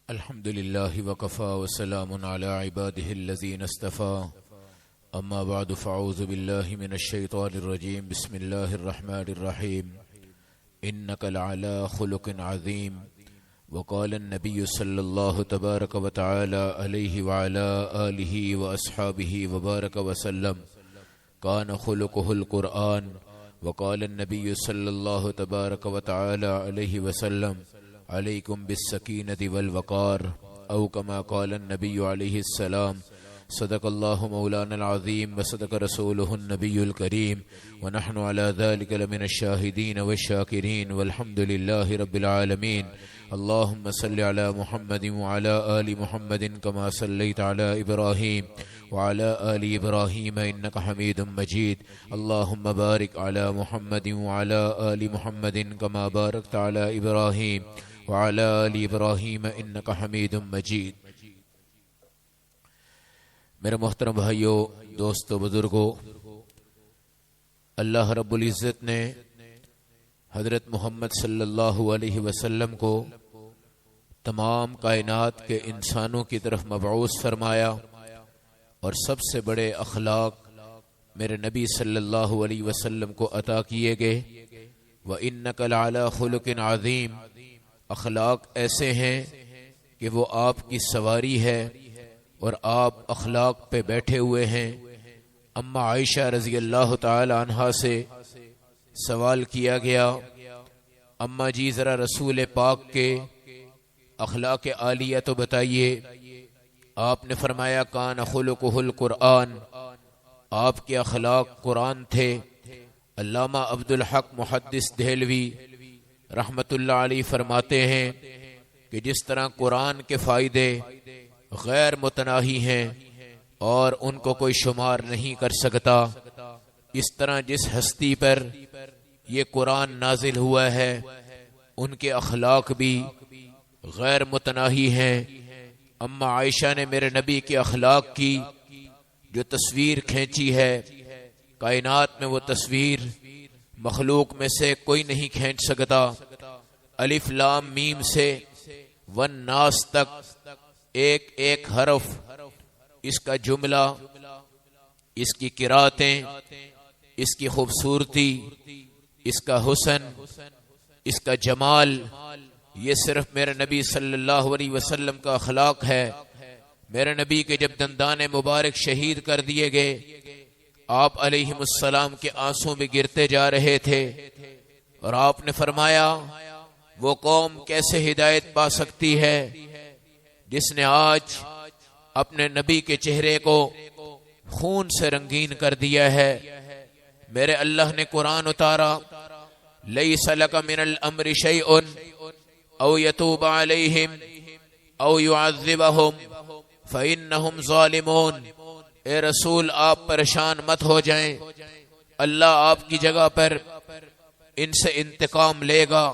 الحمد لله وكفى وسلام على عباده الذين اصطفى أما بعد فأعوذ بالله من الشيطان الرجيم بسم الله الرحمن الرحيم إنك لعلى خلق عظيم وقال النبي صلى الله تبارك وتعالى عليه وعلى آله وأصحابه وبارك وسلم كان خلقه القرآن وقال النبي صلى الله تبارك وتعالى عليه وسلم عليكم بالسكينة والوقار أو كما قال النبي عليه السلام صدق الله مولانا العظيم وصدق رسوله النبي الكريم ونحن على ذلك لمن الشاهدين والشاكرين والحمد لله رب العالمين اللهم صل على محمد وعلى آل محمد كما صليت على إبراهيم وعلى آل إبراهيم إنك حميد مجيد اللهم بارك على محمد وعلى آل محمد كما باركت على إبراهيم وعلى آل إبراهيم إنك حميد مجيد۔ میرے محترم بھائیوں، دوستو، بزرگوں، اللہ رب العزت نے حضرت محمد صلی اللہ علیہ وسلم کو تمام کائنات کے انسانوں کی طرف مبعوث فرمایا اور سب سے بڑے اخلاق میرے نبی صلی اللہ علیہ وسلم کو عطا کیے گئے۔ وَإِنَّكَ لَعَلَى خُلُقٍ عَظِيمٍ، اخلاق ایسے ہیں کہ وہ آپ کی سواری ہے اور آپ اخلاق پہ بیٹھے ہوئے ہیں۔ اما عائشہ رضی اللہ تعالی عنہا سے سوال کیا گیا، اما جی ذرا رسول پاک کے اخلاق عالیہ تو بتائیے۔ آپ نے فرمایا کان خلقہ القرآن، آپ کے اخلاق قرآن تھے۔ علامہ عبدالحق محدث دہلوی رحمت اللہ علیہ فرماتے ہیں کہ جس طرح قرآن کے فائدے غیر متناہی ہیں اور ان کو کوئی شمار نہیں کر سکتا، اس طرح جس ہستی پر یہ قرآن نازل ہوا ہے ان کے اخلاق بھی غیر متناہی ہیں۔ اما عائشہ نے میرے نبی کے اخلاق کی جو تصویر کھینچی ہے، کائنات میں وہ تصویر مخلوق میں سے کوئی نہیں کھینچ سکتا۔ الف لام میم سے والناس تک ایک ایک حرف، اس کا جملہ، اس کی قراتیں، اس کی خوبصورتی، اس کا حسن، اس کا جمال، یہ صرف میرے نبی صلی اللہ علیہ وسلم کا اخلاق ہے۔ میرے نبی کے جب دندان مبارک شہید کر دیے گئے، آپ علیہ السلام کے آنسوں بھی گرتے جا رہے تھے اور آپ نے فرمایا وہ قوم کیسے ہدایت پا سکتی ہے جس نے آج اپنے نبی کے چہرے کو خون سے رنگین کر دیا ہے۔ میرے اللہ نے قرآن اتارا، لیس لک من الامر شیء او یتوب علیہم او یعذبہم فانہم ظالمون۔ اے رسول آپ پریشان مت ہو جائیں، اللہ آپ کی جگہ پر ان سے انتقام لے گا۔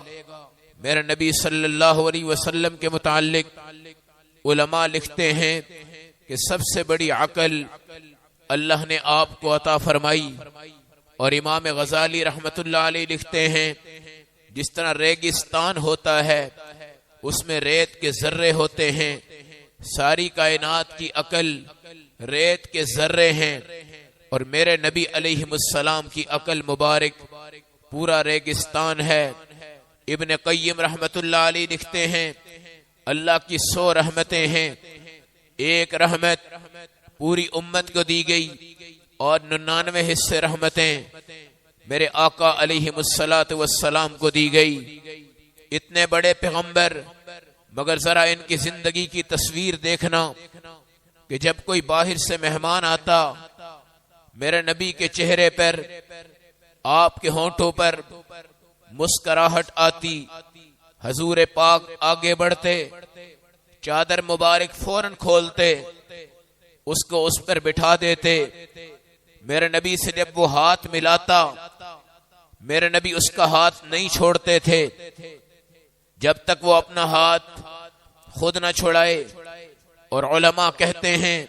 میرے نبی صلی اللہ علیہ وسلم کے متعلق علماء لکھتے ہیں کہ سب سے بڑی عقل اللہ نے آپ کو عطا فرمائی، اور امام غزالی رحمت اللہ علیہ لکھتے ہیں جس طرح ریگستان ہوتا ہے اس میں ریت کے ذرے ہوتے ہیں، ساری کائنات کی عقل ریت کے ذرے ہیں، اور میرے نبی علیہ السلام کی عقل مبارک پورا ریگستان ہے۔ ابن قیم رحمت اللہ علیہ لکھتے ہیں اللہ کی 100 رحمتیں ہیں، ایک رحمت پوری امت کو دی گئی اور 99 حصے رحمتیں میرے آقا علیہ السلام کو دی گئی۔ اتنے بڑے پیغمبر، مگر ذرا ان کی زندگی کی تصویر دیکھنا کہ جب کوئی باہر سے مہمان آتا، میرے نبی کے چہرے پر، آپ کے ہونٹوں پر مسکراہٹ آتی، حضور پاک آگے بڑھتے، چادر مبارک فوراً کھولتے، اس کو اس پر بٹھا دیتے۔ میرے نبی سے جب وہ ہاتھ ملاتا، میرے نبی اس کا ہاتھ نہیں چھوڑتے تھے جب تک وہ اپنا ہاتھ خود نہ چھڑائے۔ اور علماء کہتے ہیں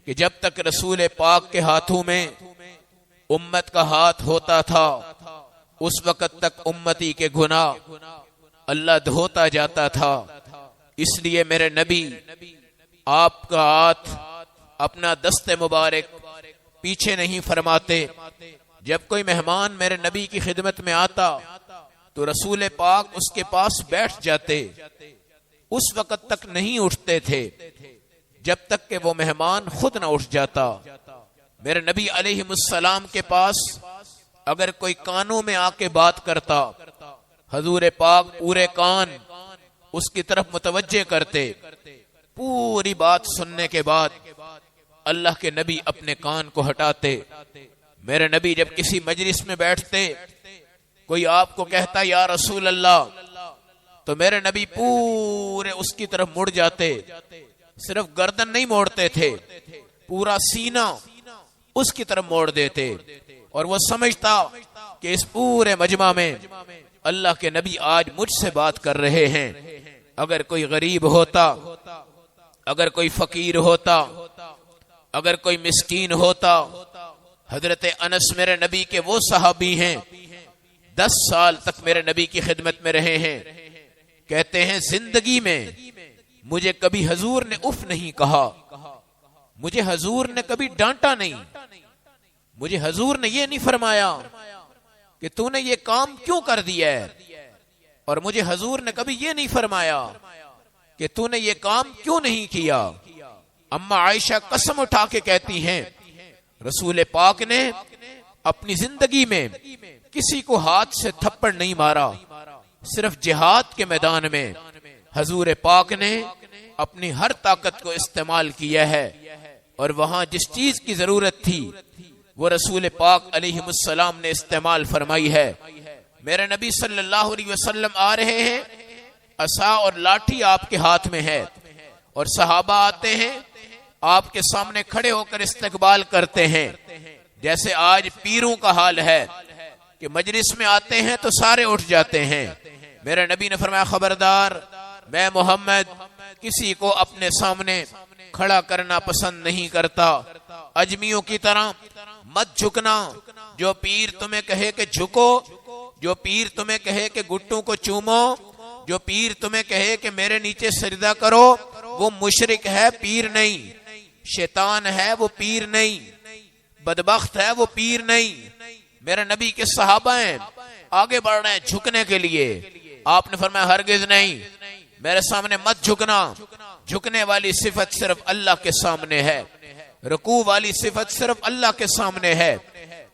کہ جب تک رسول پاک کے ہاتھوں میں امت کا ہاتھ ہوتا تھا اس وقت تک امتی کے گناہ اللہ دھوتا جاتا تھا۔ اس لیے میرے نبی آپ کا ہاتھ اپنا دست مبارک پیچھے نہیں فرماتے. جب کوئی مہمان میرے نبی کی خدمت میں آتا تو رسول پاک اس کے پاس بیٹھ جاتے. اس وقت تک نہیں اٹھتے تھے جب تک کہ وہ مہمان خود نہ اٹھ جاتا. میرے نبی علیہ السلام کے پاس اگر کوئی کانوں میں آ کے بات کرتا، حضور پاک پورے کان اس کی طرف متوجہ کرتے. پوری بات سننے کے بعد اللہ کے نبی اپنے کان کو ہٹاتے. میرے نبی جب کسی مجلس میں بیٹھتے، کوئی آپ کو کہتا یا رسول اللہ، تو میرے نبی پورے اس کی طرف مڑ جاتے. صرف گردن نہیں موڑتے تھے، پورا سینہ اس کی طرف موڑ دیتے. اور وہ سمجھتا کہ اس پورے مجمع میں اللہ کے نبی آج مجھ سے بات کر رہے ہیں. اگر کوئی غریب ہوتا، اگر کوئی فقیر ہوتا، اگر کوئی مسکین ہوتا. حضرت انس میرے نبی کے وہ صحابی ہیں 10 سال تک میرے نبی کی خدمت میں رہے ہیں. کہتے ہیں زندگی میں مجھے کبھی حضور نے اف نہیں کہا، مجھے حضور نے کبھی ڈانٹا نہیں، مجھے حضور نے یہ نہیں فرمایا کہ تو نے یہ کام کیوں کر دیا ہے، اور مجھے حضور نے کبھی یہ نہیں فرمایا کہ تو نے یہ کام کیوں نہیں کیا. اما عائشہ قسم اٹھا کے کہتی ہیں رسول پاک نے اپنی زندگی میں کسی کو ہاتھ سے تھپڑ نہیں مارا. صرف جہاد کے میدان میں حضور پاک نے اپنی ہر طاقت کو استعمال کیا ہے، اور وہاں جس چیز کی ضرورت تھی وہ رسول پاک علیہ السلام نے استعمال فرمائی ہے. میرے نبی صلی اللہ علیہ وسلم آ رہے ہیں، عصا اور لاٹھی آپ کے ہاتھ میں ہے، اور صحابہ آتے ہیں آپ کے سامنے کھڑے ہو کر استقبال کرتے ہیں. جیسے آج پیروں کا حال ہے کہ مجلس میں آتے ہیں تو سارے اٹھ جاتے ہیں. میرے نبی نے فرمایا خبردار، میں محمد کسی کو اپنے سامنے کھڑا کرنا پسند نہیں کرتا. اجمیوں کی طرح مت جھکنا. جو پیر تمہیں کہے کہ جھکو، جو پیر تمہیں کہے کہ گھٹوں کو چومو، جو پیر تمہیں کہے کہ میرے نیچے سجدہ کرو، وہ مشرک ہے، پیر نہیں. شیطان ہے، وہ پیر نہیں. بدبخت ہے، وہ پیر نہیں. میرے نبی کے صحابہ ہیں، آگے بڑھ رہے ہیں جھکنے کے لیے. آپ نے فرمایا ہرگز نہیں، میرے سامنے مت جھکنا. جھکنے والی صفت صرف اللہ کے سامنے ہے، رکوع والی صفت صرف اللہ کے سامنے ہے،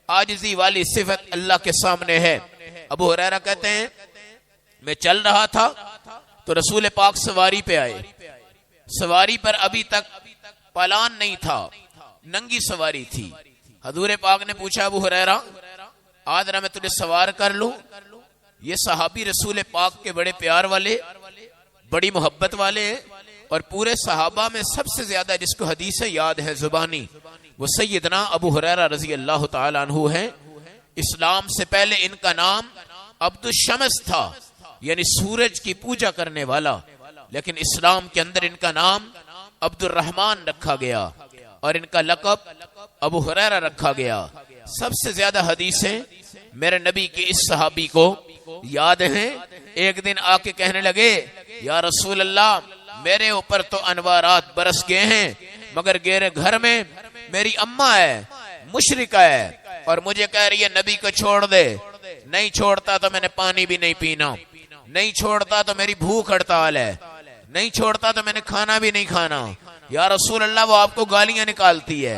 عاجزی والی صفت اللہ کے سامنے ہے. ابو ہریرہ کہتے ہیں میں چل رہا تھا تو رسول پاک سواری پہ آئے. سواری پر ابھی تک پالان نہیں تھا، ننگی سواری تھی. حضور پاک نے پوچھا ابو ہریرہ آج ذرا میں تجھے سوار کر لوں. یہ صحابی رسول پاک کے بڑے پیار والے، بڑی محبت والے ہیں، اور پورے صحابہ میں سب سے زیادہ جس کو حدیثیں یاد ہے زبانی، وہ سیدنا ابو ہریرہ رضی اللہ تعالی عنہ ہیں. اسلام سے پہلے ان کا نام عبد الشمس تھا، یعنی سورج کی پوجا کرنے والا، لیکن اسلام کے اندر ان کا نام عبد الرحمن رکھا گیا اور ان کا لقب ابو ہریرہ رکھا گیا. سب سے زیادہ حدیثیں میرے نبی کے اس صحابی کو یاد ہیں. ایک دن آ کے کہنے لگے یا رسول اللہ میرے اوپر تو انوارات برس گئے ہیں، مگر میرے گھر میں میری اماں ہے، مشرکہ ہے، اور مجھے کہہ رہی ہے نبی کو چھوڑ دے. نہیں چھوڑتا تو میں نے پانی بھی نہیں پینا، نہیں چھوڑتا تو میری بھوک ہڑتال ہے، نہیں چھوڑتا تو میں نے کھانا بھی نہیں کھانا. یا رسول اللہ وہ آپ کو گالیاں نکالتی ہے،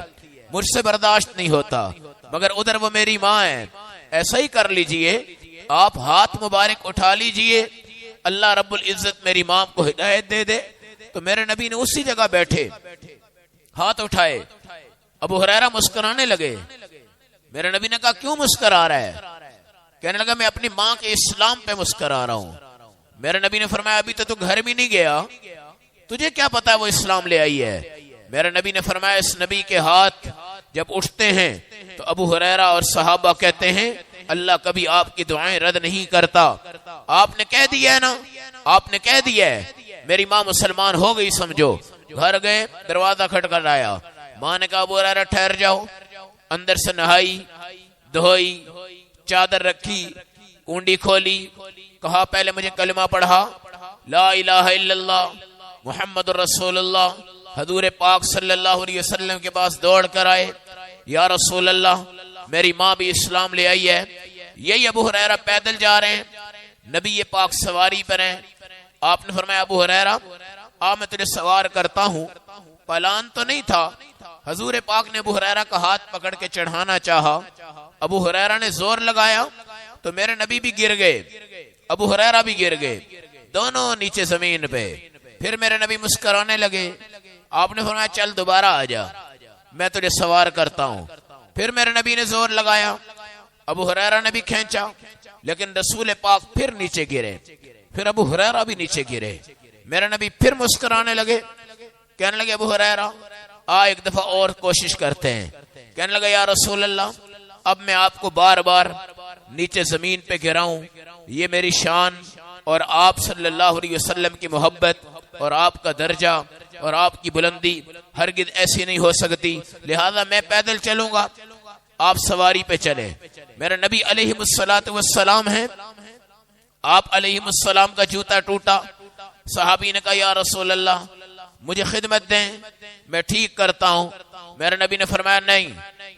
مجھ سے برداشت نہیں ہوتا، مگر ادھر وہ میری ماں ہے. ایسا ہی کر لیجئے، آپ ہاتھ مبارک اٹھا لیجئے، اللہ رب العزت میری ماں کو ہدایت دے دے. تو میرے نبی نے اسی جگہ بیٹھے ہاتھ اٹھائے. ابو ہریرہ مسکرانے لگے. میرے نبی نے کہا کیوں مسکرا رہا ہے؟ کہنے لگا میں اپنی ماں کے اسلام پہ مسکرا رہا ہوں. میرے نبی نے فرمایا ابھی تو گھر بھی نہیں گیا، تجھے کیا پتا وہ اسلام لے آئی ہے؟ میرے نبی نے فرمایا اس نبی کے ہاتھ جب اٹھتے ہیں تو ابو ہریرہ اور صحابہ کہتے ہیں اللہ کبھی آپ کی دعائیں رد نہیں کرتا. آپ نے کہہ دیا ہے نا، آپ نے کہہ دیا ہے میری ماں مسلمان ہو گئی سمجھو. گھر گئے، دروازہ کھٹکھٹایا. ماں نے کہا ابو ہریرہ ٹھہر جاؤ. اندر سے نہائی، دھوئی، چادر رکھی، کنڈی کھولی، کہا پہلے مجھے کلمہ پڑھا لا الہ الا اللہ محمد رسول اللہ حضور پاک صلی اللہ علیہ وسلم کے پاس دوڑ کر آئے، یا رسول اللہ میری ماں بھی اسلام لے آئی ہے۔ یہی ابو ہریرہ پیدل جا رہے ہیں، نبی پاک سواری پر ہیں۔ آپ نے فرمایا ابو ہریرہ آ میں تجھے سوار کرتا ہوں۔ پلان تو نہیں تھا، حضور پاک نے ابو ہریرہ کا ہاتھ پکڑ کے چڑھانا چاہا، ابو ہریرہ نے زور لگایا تو میرے نبی بھی گر گئے، ابو ہریرہ بھی گر گئے، دونوں نیچے زمین پہ۔ پھر میرے نبی مسکرانے لگے، آپ نے فرمایا چل دوبارہ آ جا، میں تجھے سوار کرتا ہوں۔ پھر میرے نبی نے زور لگایا، ابو ہریرہ نے بھی کھینچا، لیکن رسول پاک پھر نیچے گرے، پھر ابو ہریرہ بھی نیچے گرے۔ میرے نبی پھر مسکرانے لگے، کہنے لگے ابو ہریرہ ایک دفعہ اور کوشش کرتے ہیں۔ کہنے لگا یا رسول اللہ اب میں آپ کو بار بار نیچے زمین پہ گراؤں، یہ میری شان اور آپ صلی اللہ علیہ وسلم کی محبت اور آپ کا درجہ اور آپ کی بلندی ہرگز ایسی نہیں ہو سکتی، لہذا میں پیدل چلوں گا، آپ سواری پہ چلے۔ میرے نبی علیہ السلام ہیں، آپ علیہ السلام کا جوتا ٹوٹا، صحابی نے کہا یا رسول اللہ مجھے خدمت دیں، میں ٹھیک کرتا ہوں۔ میرے نبی نے فرمایا نہیں،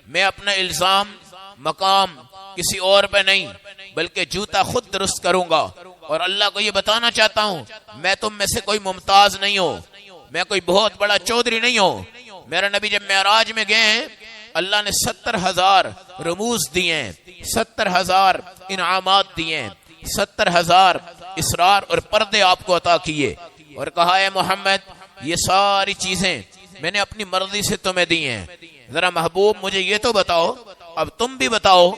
میں اپنا الزام مقام کسی اور پہ نہیں بلکہ جوتا خود درست کروں گا، اور اللہ کو یہ بتانا چاہتا ہوں میں تم میں سے کوئی ممتاز نہیں ہوں، میں کوئی بہت بڑا چودھری نہیں ہوں۔ میرے نبی جب معراج میں گئے ہیں اللہ نے 70,000 رموز دیے ہیں، 70,000 انعامات دیے ہیں، 70,000 اسرار اور پردے آپ کو عطا کیے، اور کہا ہے محمد یہ ساری چیزیں میں نے اپنی مرضی سے تمہیں دی ہیں، ذرا محبوب مجھے یہ تو بتاؤ، اب تم بھی بتاؤ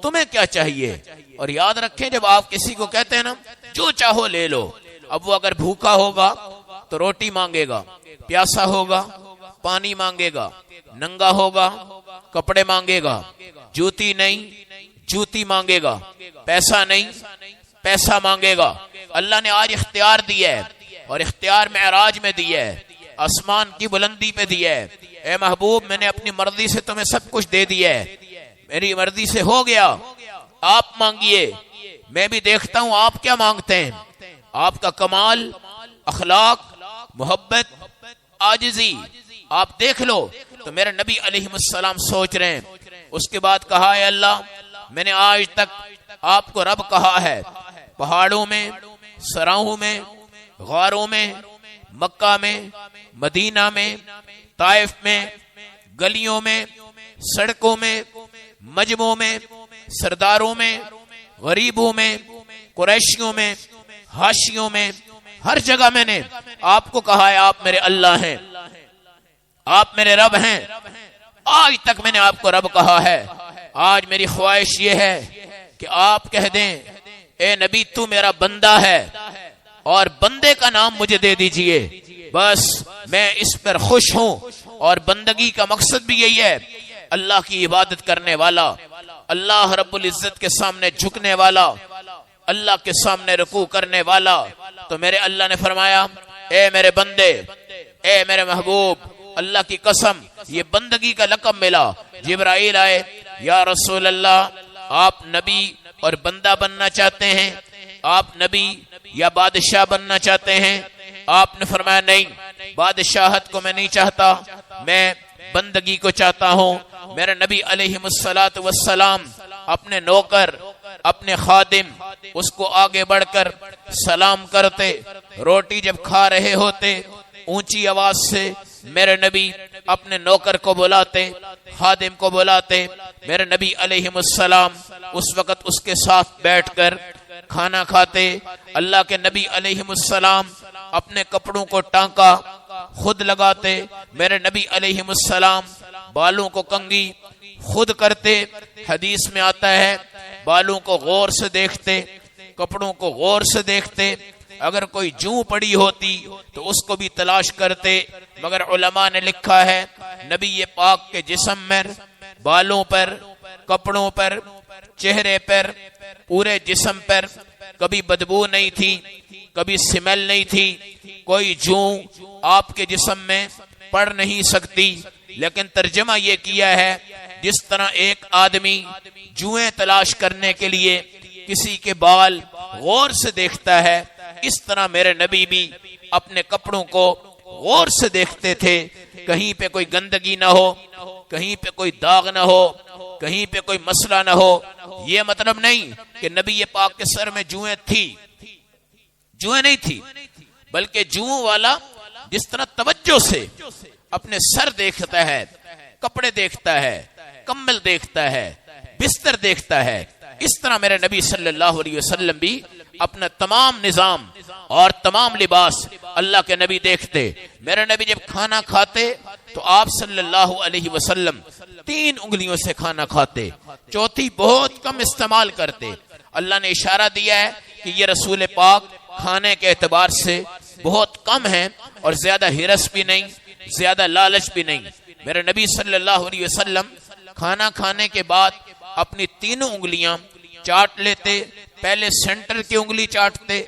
تمہیں کیا چاہیے۔ اور یاد رکھیں جب آپ کسی کو کہتے ہیں نا جو چاہو لے لو، اب وہ اگر بھوکا ہوگا تو روٹی مانگے گا، پیاسا ہوگا پانی مانگے گا، ننگا ہوگا کپڑے مانگے گا، جوتی نہیں جوتی مانگے گا، پیسہ نہیں پیسہ مانگے گا۔ اللہ نے آج اختیار دیا ہے، اور اختیار معراج میں دیا ہے، آسمان کی بلندی پہ دیا ہے۔ اے محبوب میں نے اپنی مرضی سے تمہیں سب کچھ دے دیا ہے، میری مرضی سے ہو گیا، آپ مانگیے، میں بھی دیکھتا ہوں آپ کیا مانگتے ہیں۔ آپ کا کمال، اخلاق، محبت، عاجزی آپ دیکھ لو۔ تو میرے نبی علیہ السلام سوچ رہے ہیں۔ اس کے بعد کہا ہے اللہ میں نے آج تک آپ کو رب کہا ہے، پہاڑوں میں، سراہوں میں، غاروں میں، مکہ میں، مدینہ میں، طائف میں، گلیوں میں، سڑکوں میں، مجمعوں میں، سرداروں میں، غریبوں میں، قریشیوں میں، حاشیوں میں، ہر جگہ میں نے آپ کو کہا ہے آپ میرے اللہ ہیں، آپ میرے رب ہیں۔ آج تک میں نے آپ کو رب کہا ہے، آج میری خواہش یہ ہے کہ آپ کہہ دیں اے نبی تو میرا بندہ ہے، اور بندے کا نام مجھے دے دیجئے، بس میں اس پر خوش ہوں۔ اور بندگی کا مقصد بھی یہی ہے، اللہ کی عبادت کرنے والا، اللہ رب العزت کے سامنے جھکنے والا، اللہ کے سامنے رکوع کرنے والا۔ تو میرے اللہ نے فرمایا اے میرے بندے، اے میرے محبوب، اللہ کی قسم یہ بندگی کا لقب ملا۔ جبرائیل آئے، یا رسول اللہ آپ نبی اور بندہ بننا چاہتے ہیں، آپ نبی یا بادشاہ بننا چاہتے ہیں؟ آپ نے فرمایا نہیں، بادشاہت کو میں نہیں چاہتا، میں بندگی کو چاہتا ہوں۔ میرے نبی علیہ السلام اپنے نوکر، اپنے خادم، اس کو آگے بڑھ کر سلام کرتے، روٹی جب کھا رہے ہوتے اونچی آواز سے میرے نبی اپنے نوکر کو بلاتے، خادم کو بلاتے، میرے نبی علیہ السلام اس وقت اس کے ساتھ بیٹھ کر کھانا کھاتے۔ اللہ کے نبی علیہ السلام اپنے کپڑوں کو ٹانکا خود لگاتے، میرے نبی علیہ السلام بالوں کو کنگھی خود کرتے۔ حدیث میں آتا ہے بالوں کو غور سے دیکھتے، کپڑوں کو غور سے دیکھتے، اگر کوئی جوں پڑی ہوتی تو اس کو بھی تلاش کرتے، مگر علماء نے لکھا ہے نبی پاک کے جسم میں بالوں پر، کپڑوں پر، چہرے پر، پورے جسم پر کبھی بدبو نہیں تھی، کبھی سمیل نہیں تھی، کوئی جوں آپ کے جسم میں پڑ نہیں سکتی۔ لیکن ترجمہ یہ کیا ہے جس طرح ایک آدمی جوئیں تلاش کرنے کے لیے کسی کے بال غور سے دیکھتا ہے، اس طرح میرے نبی بھی اپنے کپڑوں کو غور سے دیکھتے تھے، کہیں پہ کوئی گندگی نہ ہو، کہیں پہ کوئی داغ نہ ہو، کہیں پہ کوئی مسئلہ نہ ہو۔ یہ مطلب نہیں کہ نبی پاک کے سر میں جوئیں تھی، جوئیں نہیں تھی، بلکہ جوؤں والا جس طرح توجہ سے اپنے سر دیکھتا ہے، کپڑے دیکھتا ہے، کمبل دیکھتا ہے، بستر دیکھتا ہے، اس طرح میرے نبی صلی اللہ علیہ وسلم بھی اپنا تمام نظام اور تمام لباس اللہ کے نبی دیکھتے۔ میرے نبی جب کھانا کھاتے تو آپ صلی اللہ علیہ وسلم 3 انگلیوں سے کھانا کھاتے، چوتھی بہت کم استعمال کرتے۔ اللہ نے اشارہ دیا ہے کہ یہ رسول پاک کھانے کے اعتبار سے بہت کم ہیں اور زیادہ ہرس بھی نہیں، زیادہ لالچ بھی نہیں۔ میرے نبی صلی اللہ علیہ وسلم کھانا کھانے کے بعد اپنی 3 انگلیاں چاٹ لیتے، پہلے سینٹر کی انگلی چاٹتے،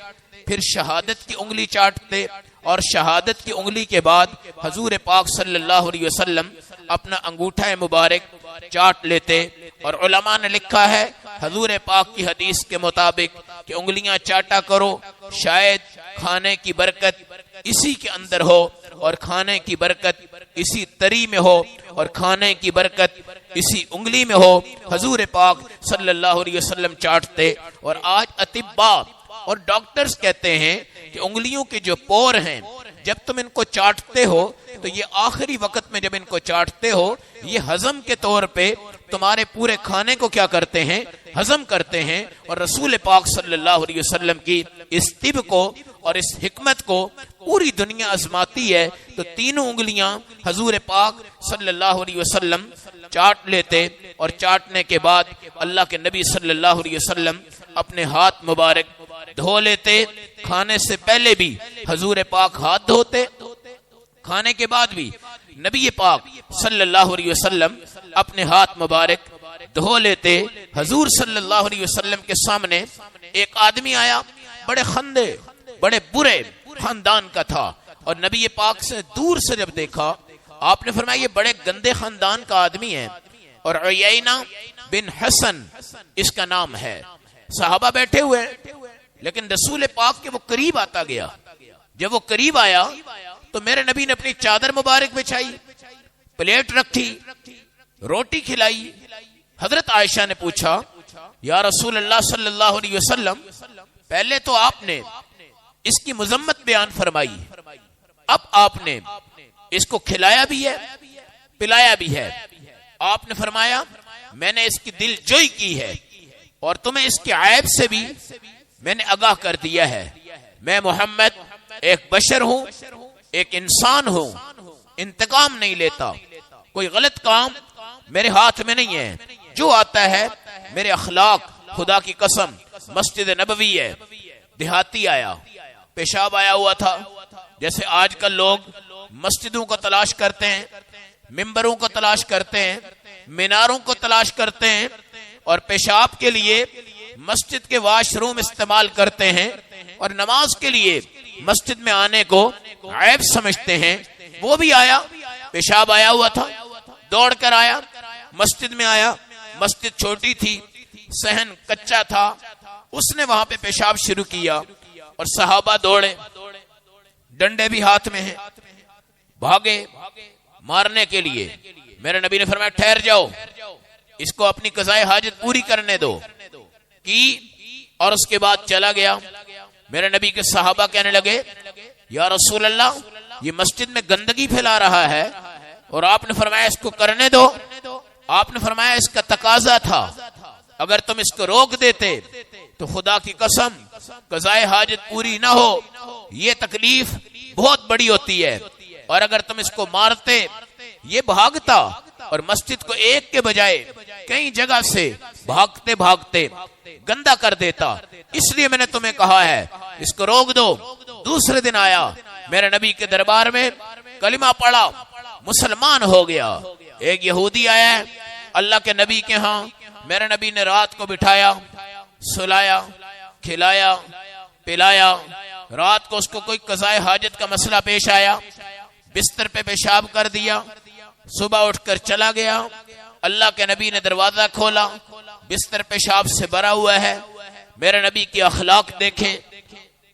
پھر شہادت کی انگلی چاٹتے، اور شہادت کی انگلی کے بعد حضور پاک صلی اللہ علیہ وسلم اپنا انگوٹھا مبارک چاٹ لیتے۔ اور علماء نے لکھا ہے حضور پاک کی حدیث کے مطابق کہ انگلیاں چاٹا کرو، شاید کھانے کی برکت اسی کے اندر ہو، اور کھانے کی برکت اسی تری میں ہو، اور کھانے کی برکت اسی انگلی میں ہو۔ حضور پاک صلی اللہ علیہ وسلم چاٹتے۔ اور آج اطباء اور ڈاکٹرز کہتے ہیں کہ انگلیوں کے جو پور ہیں، جب تم ان کو چاٹتے ہو تو یہ آخری وقت میں جب ان کو چاٹتے ہو، یہ ہضم کے طور پہ تمہارے پورے کھانے کو کیا کرتے ہیں؟ ہضم کرتے ہیں۔ اور رسول پاک صلی اللہ علیہ وسلم کی اس طب کو اور اس حکمت کو پوری دنیا آزماتی ہے۔ تو 3 انگلیاں حضور پاک صلی اللہ علیہ وسلم چاٹ لیتے، اور چاٹنے کے بعد اللہ کے نبی صلی اللہ علیہ وسلم اپنے ہاتھ مبارک دھو لیتے۔ کھانے سے پہلے بھی حضور پاک ہاتھ دھوتے، کھانے کے بعد بھی نبی پاک صلی اللہ علیہ وسلم اپنے ہاتھ مبارک دھو لیتے۔ حضور صلی اللہ علیہ وسلم کے سامنے ایک آدمی آیا، بڑے خندے، بڑے برے خاندان کا تھا، اور نبی پاک سے دور سے جب دیکھا، آپ نے فرمایا یہ بڑے گندے خاندان کا آدمی ہے، اور عیینہ بن حسن اس کا نام ہے۔ صحابہ بیٹھے ہوئے، لیکن رسول پاک کے وہ قریب آتا گیا۔ جب وہ قریب آیا تو میرے نبی نے اپنی چادر مبارک بچھائی، پلیٹ رکھی، روٹی کھلائی۔ حضرت عائشہ نے پوچھا یا رسول اللہ صلی اللہ علیہ وسلم، پہلے تو آپ نے اس کی مذمت بیان فرمائی، اب آپ نے اس کو کھلایا بھی ہے، پلایا بھی ہے۔ آپ نے فرمایا میں نے اس کی دل جوئی کی ہے، اور تمہیں اس کے عیب سے بھی میں نے آگاہ کر دیا ہے۔ میں محمد ایک بشر ہوں، ایک انسان ہوں، انتقام نہیں لیتا، کوئی غلط کام میرے ہاتھ میں نہیں ہے۔ جو آتا ہے میرے اخلاق، خدا کی قسم مسجد نبوی ہے، دیہاتی آیا، پیشاب آیا ہوا تھا، جیسے آج کل لوگ مسجدوں کو تلاش کرتے ہیں، ممبروں کو تلاش کرتے ہیں، میناروں کو تلاش کرتے ہیں، اور پیشاب کے لیے مسجد کے واش روم استعمال کرتے ہیں، اور نماز کے لیے مسجد میں آنے کو عیب سمجھتے ہیں۔ وہ بھی آیا، پیشاب آیا ہوا تھا، دوڑ کر آیا، مسجد میں آیا، مسجد چھوٹی تھی، صحن کچا تھا، اس نے وہاں پہ پیشاب شروع کیا، اور صحابہ دوڑے، ڈنڈے بھی ہاتھ میں ہیں، بھاگے مارنے کے لیے۔ میرے نبی نے فرمایا ٹھہر جاؤ، اس کو اپنی قضائے حاجت پوری کرنے دو کی، اور اس کے بعد چلا گیا۔ میرے نبی کے صحابہ کہنے لگے یا رسول اللہ، یہ مسجد میں گندگی پھیلا رہا ہے، اور آپ نے فرمایا اس کو کرنے دو۔ آپ نے فرمایا اس کا تقاضا تھا، اگر تم اس کو روک دیتے تو خدا کی قسم قضائے حاجت پوری نہ ہو، یہ تکلیف بہت بڑی ہوتی ہے، اور اگر تم اس کو مارتے یہ بھاگتا، اور مسجد کو ایک کے بجائے کئی جگہ سے بھاگتے بھاگتے گندا کر دیتا، اس لیے میں نے تمہیں کہا ہے اس کو روک دو۔ دوسرے دن آیا میرے نبی کے دربار میں، کلمہ پڑھا، مسلمان ہو گیا۔ ایک یہودی آیا ہے اللہ کے نبی کے ہاں، میرے نبی نے رات کو بٹھایا، سلایا، کھلایا، پلایا۔ رات کو اس کو کوئی قضائے حاجت کا مسئلہ پیش آیا، بستر پہ پیشاب کر دیا، صبح اٹھ کر چلا گیا۔ اللہ کے نبی نے دروازہ کھولا، بستر پیشاب سے بھرا ہوا ہے۔ میرے نبی کی اخلاق دیکھیں،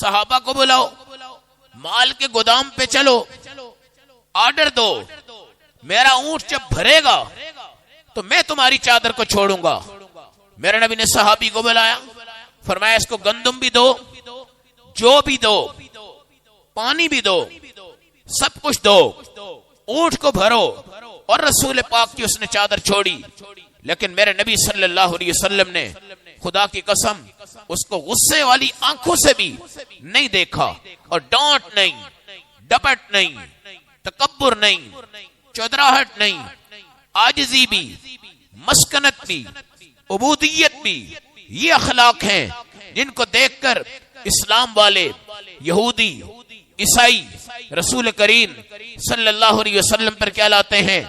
صحابہ کو بلاؤ، مال کے گودام پہ چلو، آرڈر دو، میرا اونٹ جب بھرے گا تو میں تمہاری چادر کو چھوڑوں گا۔ میرے نبی نے صحابی کو بلایا، فرمایا اس کو گندم بھی دو، جو بھی دو، پانی بھی دو، سب کچھ دو، اونٹ کو بھرو۔ اور رسول پاک کی اس نے چادر چھوڑی، لیکن میرے نبی صلی اللہ علیہ وسلم نے خدا کی قسم اس کو غصے والی آنکھوں سے بھی نہیں دیکھا، اور ڈانٹ نہیں، ڈپٹ نہیں، تکبر نہیں، چودراہٹ نہیں، عاجزی بھی، مسکنت بھی، عبودیت بھی، یہ اخلاق ہیں جن کو دیکھ کر اسلام والے، یہودی، عیسائی رسول کریم صلی اللہ علیہ وسلم پر کیا لاتے ہیں؟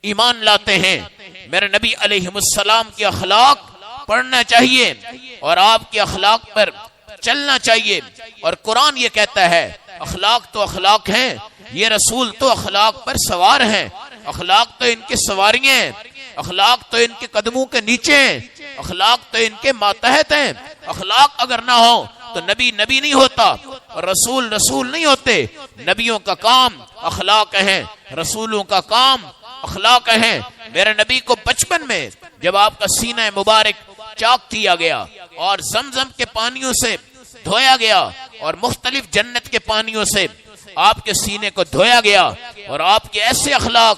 ایمان لاتے ہیں۔ میرے نبی علیہ السلام کے اخلاق پڑھنا چاہیے اور آپ کے اخلاق پر چلنا چاہیے۔ اور قرآن یہ کہتا ہے اخلاق تو اخلاق ہیں، یہ رسول تو اخلاق پر سوار ہیں، اخلاق تو ان کی سواریاں ہیں، اخلاق تو ان کے قدموں کے نیچے ہیں، اخلاق تو ان کے ماتحت ہیں۔ اخلاق اگر نہ ہو تو نبی نبی نہیں ہوتا اور رسول رسول نہیں ہوتے۔ نبیوں کا کام اخلاق ہیں، رسولوں کا کام اخلاق ہیں۔ میرے نبی کو بچپن میں جب آپ کا سینہ مبارک چاک کیا گیا اور زمزم کے پانیوں سے دھویا گیا اور مختلف جنت کے پانیوں سے آپ کے سینے کو دھویا گیا، اور آپ کے ایسے اخلاق،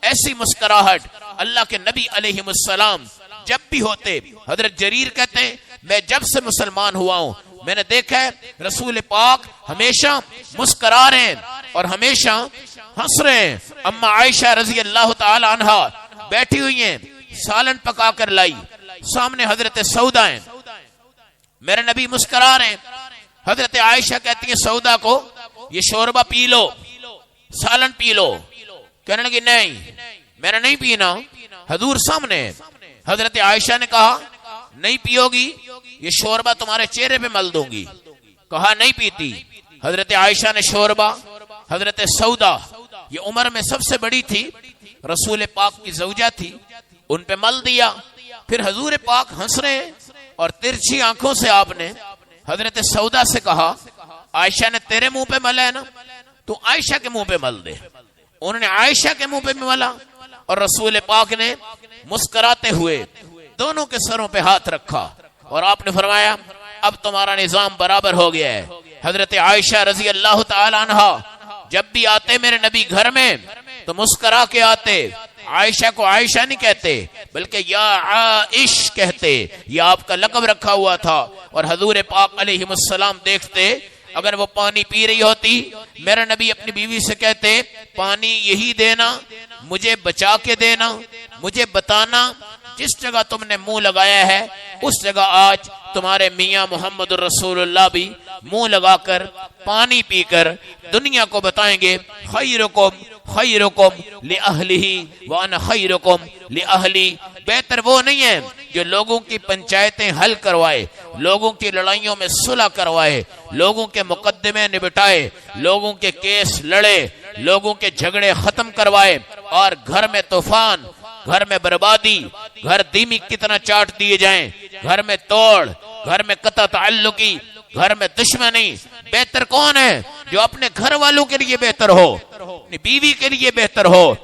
ایسی مسکراہٹ اللہ کے نبی علیہ السلام جب بھی ہوتے، حضرت جریر کہتے ہیں میں جب سے مسلمان ہوا ہوں میں نے دیکھا ہے رسول پاک ہمیشہ مسکرا رہے ہیں اور ہمیشہ ہنس رہے ہیں۔ اما عائشہ رضی اللہ تعالی عنہا بیٹھی ہوئی ہیں، سالن پکا کر لائی، سامنے حضرت سودا ہیں، میرے نبی مسکرا رہے ہیں۔ حضرت عائشہ کہتی ہیں سودا کو یہ شوربہ پی لو، سالن پی لو، کہنے لگی نہیں میں نے نہیں پینا، حضور سامنے۔ حضرت عائشہ نے کہا نہیں پیو گی یہ شوربہ تمہارے چہرے پہ مل دوں گی، کہا نہیں پیتی۔ حضرت عائشہ نے شوربہ، حضرت سودا یہ عمر میں سب سے بڑی تھی، رسول پاک کی زوجہ تھی، ان پہ مل دیا۔ پھر حضور پاک ہنس رہے ہیں اور ترچھی آنکھوں سے آپ نے حضرت سودا سے کہا عائشہ نے تیرے منہ پہ ملا ہے نا، تو عائشہ کے منہ پہ مل دے۔ انہوں نے عائشہ کے منہ پہ ملا اور رسول پاک نے مسکراتے ہوئے دونوں کے سروں پہ ہاتھ رکھا اور آپ نے فرمایا اب تمہارا نظام برابر ہو گیا ہے۔ حضرت عائشہ رضی اللہ تعالی عنہا جب بھی آتے میرے نبی گھر میں تو مسکرا کے آتے، عائشہ کو عائشہ نہیں کہتے بلکہ یا عائش کہتے، یہ آپ کا لقب رکھا ہوا تھا۔ اور حضور پاک علیہ السلام دیکھتے اگر وہ پانی پی رہی ہوتی میرے نبی اپنی بیوی سے کہتے پانی یہی دینا، مجھے بچا کے دینا، مجھے بتانا جس جگہ تم نے منہ لگایا ہے اس جگہ آج تمہارے میاں محمد رسول اللہ بھی منہ لگا کر پانی پی کر دنیا کو بتائیں گے خیرکم خیرکم لأہلہ وانا خیرکم لأہلی۔ بہتر وہ نہیں ہے جو لوگوں کی پنچایتیں حل کروائے، لوگوں کی لڑائیوں میں صلح کروائے، لوگوں کے مقدمے نبٹائے، لوگوں کے کیس لڑے، لوگوں کے جھگڑے ختم کروائے، اور گھر میں طوفان، گھر میں بربادی، گھر دیمی کتنا چاٹ دیے جائیں، گھر میں توڑ، گھر میں قطع تعلقی، گھر میں دشمنی۔ بہتر کون ہے؟ جو اپنے گھر والوں کے لیے بہتر ہو، اپنی بیوی کے لیے بہتر ہو،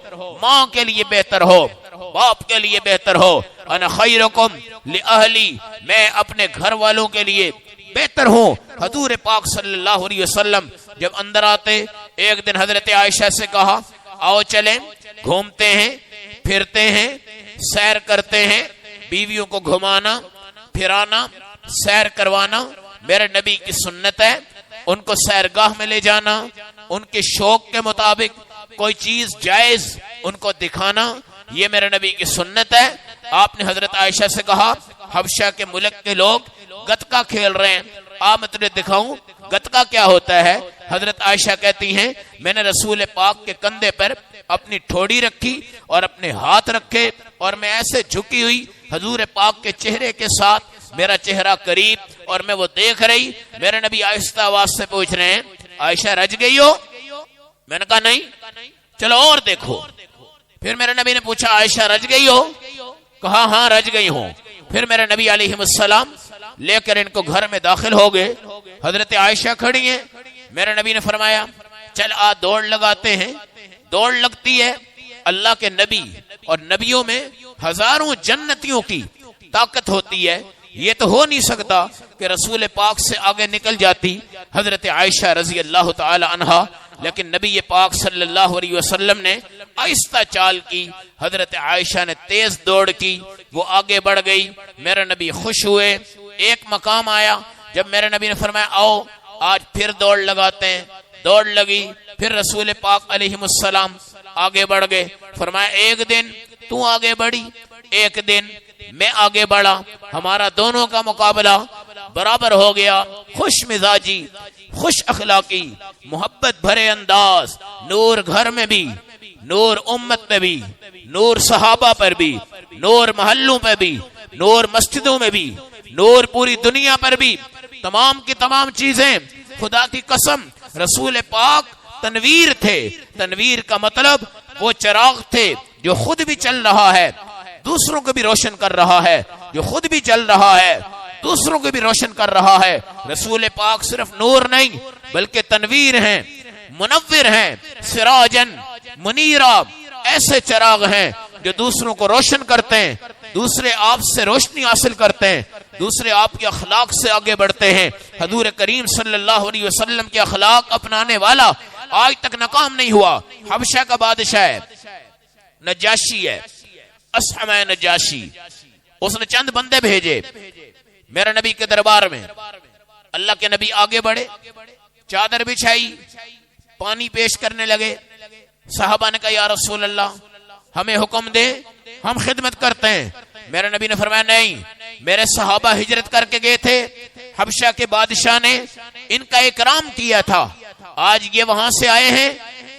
ماں کے لیے بہتر ہو، باپ کے لیے بہتر ہو۔ انا خیرکم لأہلی، میں اپنے گھر والوں کے لیے بہتر ہوں۔ حضور پاک صلی اللہ علیہ وسلم جب اندر آتے ایک دن حضرت عائشہ سے کہا آؤ چلیں گھومتے ہیں، پھرتے ہیں، سیر کرتے ہیں۔ بیویوں کو گھمانا پھرانا سیر کروانا میرے نبی کی سنت ہے۔ ان کو سیرگاہ میں لے جانا، ان کے شوق کے مطابق کوئی چیز جائز ان کو دکھانا، یہ میرے نبی کی سنت ہے۔ آپ نے حضرت عائشہ سے کہا حبشہ کے ملک کے لوگ گتکا کھیل رہے ہیں، آپ میں تمہیں دکھاؤں گتکا کیا ہوتا ہے۔ حضرت عائشہ کہتی ہیں میں نے رسول پاک کے کندھے پر اپنی ٹھوڑی رکھی اور اپنے ہاتھ رکھے اور میں ایسے جھکی ہوئی حضور پاک کے چہرے کے ساتھ، میرا چہرہ قریب اور میں وہ دیکھ رہی۔ میرے نبی آہستہ آواز سے پوچھ رہے ہیں عائشہ رج گئی ہو؟ میں نے کہا نہیں، چلو اور دیکھو۔ پھر میرے نبی نے پوچھا عائشہ رج گئی ہو؟ کہا ہاں رج گئی ہوں۔ پھر میرے نبی علیہ السلام لے کر ان کو گھر میں داخل ہو گئے حضرت عائشہ کھڑی ہیں، میرے نبی نے فرمایا چل آ دوڑ لگاتے ہیں. دوڑ لگتی ہے. اللہ کے نبی اور نبیوں میں ہزاروں جنتیوں کی طاقت ہوتی ہے. یہ تو ہو نہیں سکتا کہ رسول پاک سے آگے نکل جاتی حضرت عائشہ رضی اللہ تعالی عنہا، لیکن نبی پاک صلی اللہ علیہ وسلم نے آہستہ چال کی، حضرت عائشہ نے تیز دوڑ کی، وہ آگے بڑھ گئی. میرے نبی خوش ہوئے. ایک مقام آیا جب میرے نبی نے فرمایا آؤ آج پھر دوڑ لگاتے ہیں. دوڑ لگی. پھر رسول پاک علیہ السلام آگے بڑھ گئے. فرمایا ایک دن تو آگے بڑھی، ایک دن میں آگے بڑھا، ہمارا دونوں کا مقابلہ برابر ہو گیا. خوش مزاجی، خوش اخلاقی، محبت بھرے انداز، نور گھر میں بھی، نور امت میں بھی، نور صحابہ پر بھی، نور محلوں پہ بھی، نور مسجدوں میں بھی، نور پوری دنیا پر بھی. تمام کی تمام چیزیں خدا کی قسم رسول پاک تنویر تھے. تنویر کا مطلب وہ چراغ تھے جو خود بھی چل رہا ہے، دوسروں کو بھی روشن کر رہا ہے، جو خود بھی چل رہا ہے دوسروں کو بھی روشن کر رہا ہے. رسول پاک صرف نور نہیں بلکہ تنویر ہیں، منور ہیں، سراجن منیرا، ایسے چراغ ہیں جو دوسروں کو روشن کرتے ہیں، دوسرے آپ سے روشنی حاصل کرتے ہیں، دوسرے آپ کے اخلاق سے آگے بڑھتے ہیں. حضور کریم صلی اللہ علیہ وسلم کے اخلاق اپنانے والا آج تک ناکام نہیں ہوا. حبشہ کا بادشاہ ہے، نجاشی ہے، اسحم نجاشی. اس نے چند بندے بھیجے میرے نبی کے دربار میں. اللہ کے نبی آگے بڑھے، چادر بچھائی، پانی پیش کرنے لگے. صحابہ نے کہا یا رسول اللہ ہمیں حکم دے، ہم خدمت کرتے ہیں. میرے نبی نے فرمایا نہیں، میرے صحابہ ہجرت کر کے گئے تھے، حبشہ کے بادشاہ نے ان کا اکرام کیا تھا، آج یہ وہاں سے آئے ہیں،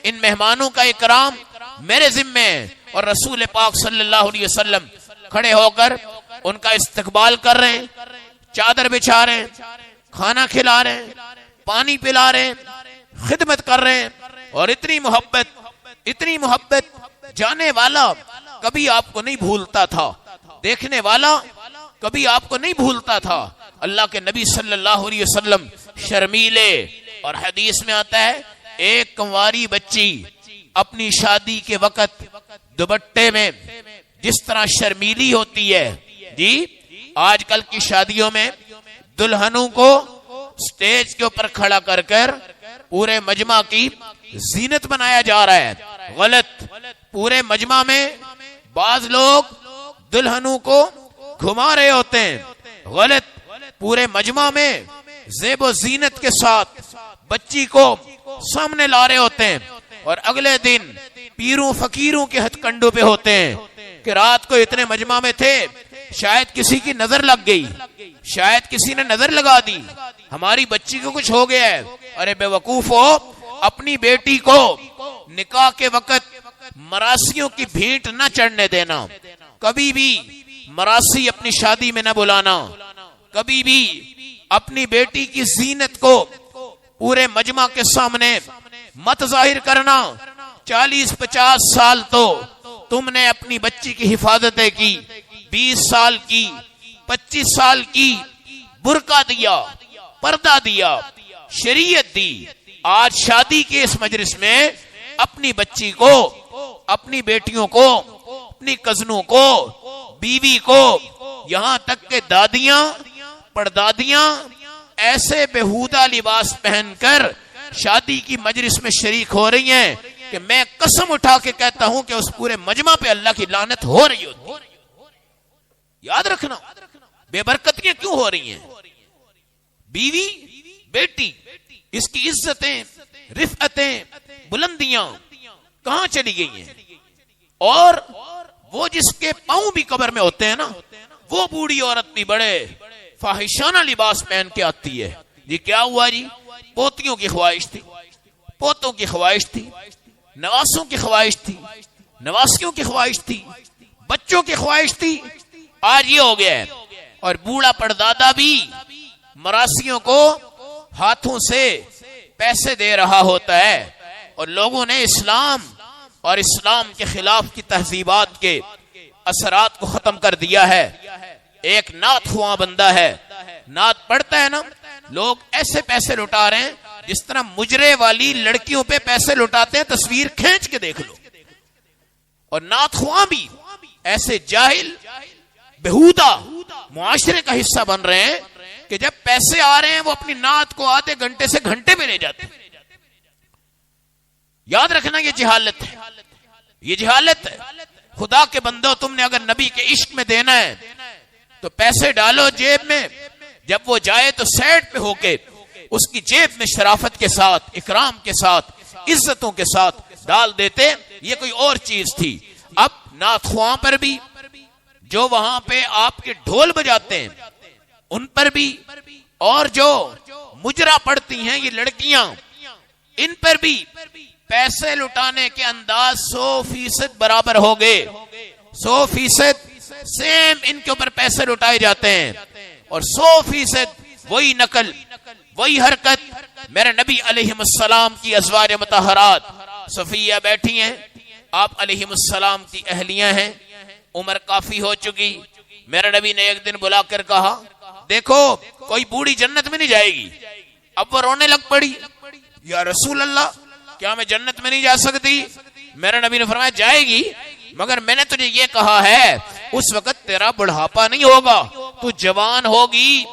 ان مہمانوں کا اکرام میرے ذمے ہے. اور رسول پاک صلی اللہ علیہ وسلم کھڑے ہو کر ان کا استقبال کر رہے ہیں، چادر بچھا رہے ہیں، کھانا کھلا رہے ہیں، پانی پلا رہے ہیں، خدمت کر رہے ہیں. اور اتنی محبت جانے والا کبھی آپ کو نہیں بھولتا تھا، دیکھنے والا کبھی آپ کو نہیں بھولتا تھا. اللہ کے نبی صلی اللہ علیہ وسلم شرمیلے. اور حدیث میں آتا ہے ایک کنواری بچی اپنی شادی کے وقت دوپٹے میں جس طرح شرمیلی ہوتی ہے. جی آج کل کی شادیوں میں دلہنوں کو سٹیج کے اوپر کھڑا کر کر پورے مجمع کی زینت بنایا جا رہا ہے. غلط. پورے مجمع میں بعض لوگ دلہنوں کو گھما رہے ہوتے ہیں. غلط. پورے مجمع میں زیب و زینت کے ساتھ بچی کو سامنے لا رہے ہوتے ہیں، اور اگلے دن پیروں فقیروں کے ہتھ کنڈوں پہ ہوتے ہیں کہ رات کو اتنے مجمع میں تھے، شاید کسی کی نظر لگ گئی، شاید کسی نے نظر لگا دی، ہماری بچی کو کچھ ہو گیا ہے. ارے بے وقوف ہو، اپنی بیٹی کو نکاح کے وقت مراسیوں کی بھیٹ نہ چڑھنے دینا. کبھی بھی مراسی اپنی شادی میں نہ بلانا. کبھی بھی اپنی بیٹی کی زینت کو پورے مجمع کے سامنے مت ظاہر کرنا. 40-50 سال تو تم نے اپنی بچی کی حفاظتیں کی، 20 سال کی، 25 سال کی، برقع دیا، پردہ دیا، شریعت دی. آج شادی کے اس مجلس میں اپنی بچی کو، اپنی بیٹیوں کو، اپنی کزنوں کو، بیوی کو، یہاں تک کہ دادیاں پردادیاں ایسے بےہودہ لباس پہن کر شادی کی مجلس میں شریک ہو رہی ہیں کہ میں قسم اٹھا کے کہتا ہوں کہ اس پورے مجمع پہ اللہ کی لعنت ہو رہی ہوتی. یاد رکھنا بے برکتیاں کیوں ہو رہی ہیں. بیوی بیٹی اس کی عزتیں، رفعتیں، بلندیاں کہاں چلی گئی ہیں. اور وہ جس کے پاؤں بھی قبر میں ہوتے ہیں نا، وہ بوڑھی عورت بھی بڑے فاحشانہ لباس پہن کے آتی ہے. جی کیا ہوا جی؟ پوتیوں کی خواہش تھی، پوتوں کی خواہش تھی، نواسوں کی خواہش تھی، نواسیوں کی خواہش تھی، بچوں کی خواہش تھی. آج یہ ہو گیا ہے. اور بوڑھا پردادا بھی مراسیوں کو ہاتھوں سے پیسے دے رہا ہوتا ہے. اور لوگوں نے اسلام اور اسلام کے خلاف کی تہذیبات کے اثرات کو ختم کر دیا ہے. ایک نعت خواں بندہ ہے، نعت پڑھتا ہے نا، لوگ ایسے پیسے لٹا رہے ہیں جس طرح مجرے والی لڑکیوں پہ پیسے لٹاتے ہیں، تصویر کھینچ کے دیکھ لو. اور نعت خواں بھی ایسے جاہل بہودہ معاشرے کا حصہ بن رہے ہیں کہ جب پیسے آ رہے ہیں وہ اپنی نعت کو آدھے گھنٹے سے گھنٹے میں لے جاتے ہیں. یاد رکھنا یہ جہالت ہے، یہ جہالت ہے. خدا کے بندو، تم نے اگر نبی کے عشق میں دینا ہے تو پیسے ڈالو جیب میں، جب وہ جائے تو سیٹ پہ ہو کے اس کی جیب میں شرافت کے ساتھ، اکرام کے ساتھ، عزتوں کے ساتھ ڈال دیتے. یہ کوئی اور چیز تھی. اب نعت خواں پر بھی، جو وہاں پہ آپ کے ڈھول بجاتے ہیں ان پر بھی، اور جو مجرا پڑتی ہیں یہ لڑکیاں، ان پر بھی پیسے لٹانے کے انداز 100% برابر ہو گئے. 100% سیم ان کے اوپر پیسے لٹائے جاتے ہیں، اور 100% وہی نقل، وہی حرکت. میرے نبی علیہ السلام کی ازواج مطہرات صفیہ بیٹھی ہیں، آپ علیہ السلام کی اہلیاں ہیں، عمر کافی ہو چکی. میرے نبی نے ایک دن بلا کر کہا دیکھو کوئی بوڑھی جنت میں نہیں جائے گی. اب وہ رونے لگ پڑی، یا رسول اللہ کیا میں جنت میں نہیں جا سکتی؟ میرے نبی نے فرمایا جائے گی، مگر میں نے تجھے یہ کہا ہے اس وقت تیرا بڑھاپا نہیں ہوگا، تو جوان ہوگی،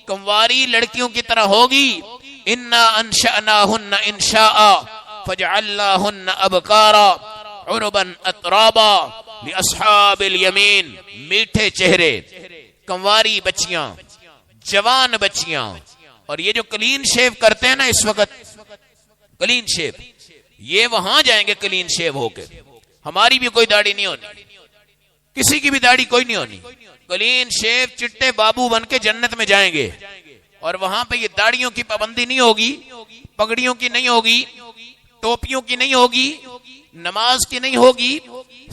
کنواری لڑکیوں کی طرح ہوگی. انا انشأناہن انشاء فجعلناہن ابکارا عربا اترابا لاصحاب الیمین. میٹھے چہرے، کنواری بچیاں، جوان بچیاں. اور یہ جو کلین شیو کرتے ہیں نا اس وقت، کلین شیو، یہ وہاں جائیں گے کلین شیو ہو کے. ہماری بھی کوئی داڑھی نہیں ہونی، کسی کی بھی داڑھی کوئی نہیں ہونی. کلین شیو چٹے بابو بن کے جنت میں جائیں گے، اور وہاں پہ یہ داڑھیوں کی پابندی نہیں ہوگی، پگڑیوں کی نہیں ہوگی، ٹوپیوں کی نہیں ہوگی، نماز کی نہیں ہوگی،